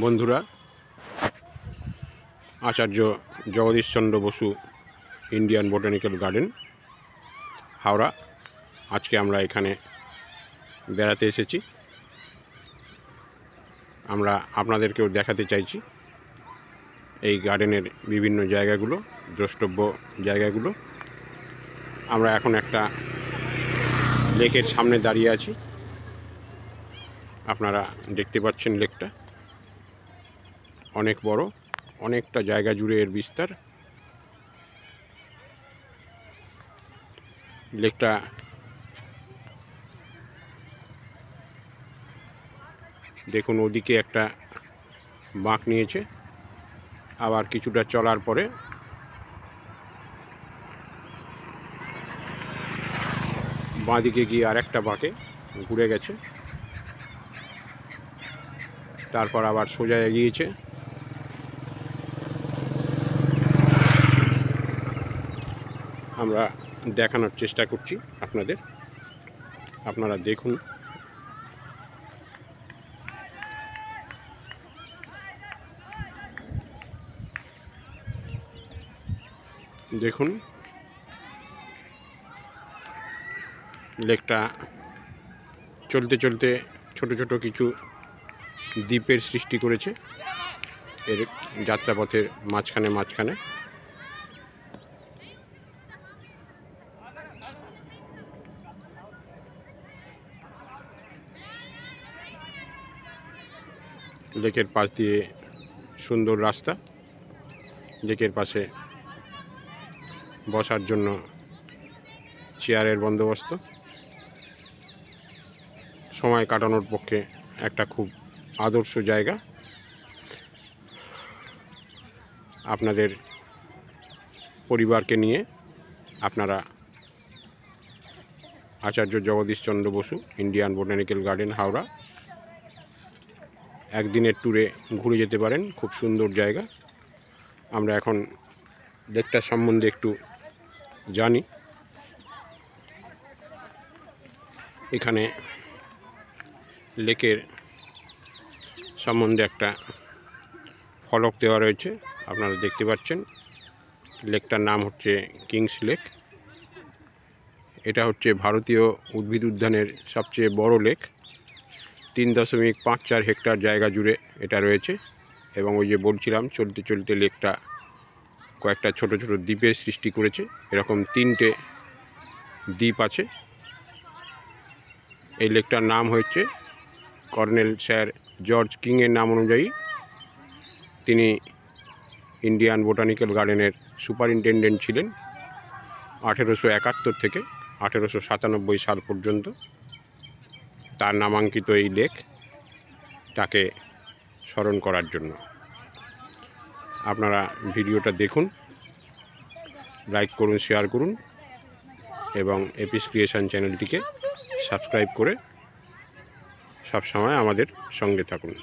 বন্ধুরা, Acharya Jagadish Chandra Bose Indian botanical garden Howrah. আজকে আমরা এখানে বেড়াতে এসেছি। আমরা আপনাদেরকেও দেখাতে চাইছি এই গার্ডেনের বিভিন্ন জায়গাগুলো, দ্রষ্টব্য জায়গাগুলো। আমরা এখন একটা লেকের সামনে দাঁড়িয়ে আছি। আপনারা দেখতে পাচ্ছেন লেকটা অনেক বড়, অনেকটা জায়গা জুড়ে এর বিস্তার। লেকটা দেখুন, ওদিকে একটা বাঁক নিয়েছে, আবার কিছুটা চলার পরে বাঁদিকে গিয়ে আর একটা বাঁকে ঘুরে গেছে, তারপর আবার সোজা এগিয়েছে। আমরা দেখানোর চেষ্টা করছি আপনাদের, আপনারা দেখুন। দেখুন, লেকটা চলতে চলতে ছোট ছোট কিছু দ্বীপের সৃষ্টি করেছে এর যাত্রাপথের মাঝখানে মাঝখানে। লেকের পাশ দিয়ে সুন্দর রাস্তা, লেকের পাশে বসার জন্য চেয়ারের বন্দোবস্ত। সময় কাটানোর পক্ষে একটা খুব আদর্শ জায়গা। আপনাদের পরিবারকে নিয়ে আপনারা Acharya Jagadish Chandra Bose Indian botanical garden Howrah একদিনের ট্যুরে ঘুরে যেতে পারেন। খুব সুন্দর জায়গা। আমরা এখন লেকটার সম্বন্ধে একটু জানি। এখানে লেকের সম্বন্ধে একটা ফলক দেওয়া রয়েছে, আপনারা দেখতে পাচ্ছেন। লেকটার নাম হচ্ছে কিংস লেক। এটা হচ্ছে ভারতীয় উদ্ভিদ উদ্যানের সবচেয়ে বড় লেক। 3.54 হেক্টর জায়গা জুড়ে এটা রয়েছে। এবং ওই যে বলছিলাম, চলতে চলতে লেকটা কয়েকটা ছোট ছোট দ্বীপের সৃষ্টি করেছে। এরকম 3টে দ্বীপ আছে। এই লেকটার নাম হয়েছে কর্নেল স্যার জর্জ কিংয়ের নাম অনুযায়ী। তিনি ইন্ডিয়ান বোটানিক্যাল গার্ডেনের সুপারিনটেনডেন্ট ছিলেন 1871 থেকে 1897 সাল পর্যন্ত। তার নামাঙ্কিত এই লেক, তাকে স্মরণ করার জন্য। আপনারা ভিডিওটা দেখুন, লাইক করুন, শেয়ার করুন এবং এপিস ক্রিয়েশন চ্যানেলটিকে সাবস্ক্রাইব করে সবসময় আমাদের সঙ্গে থাকুন।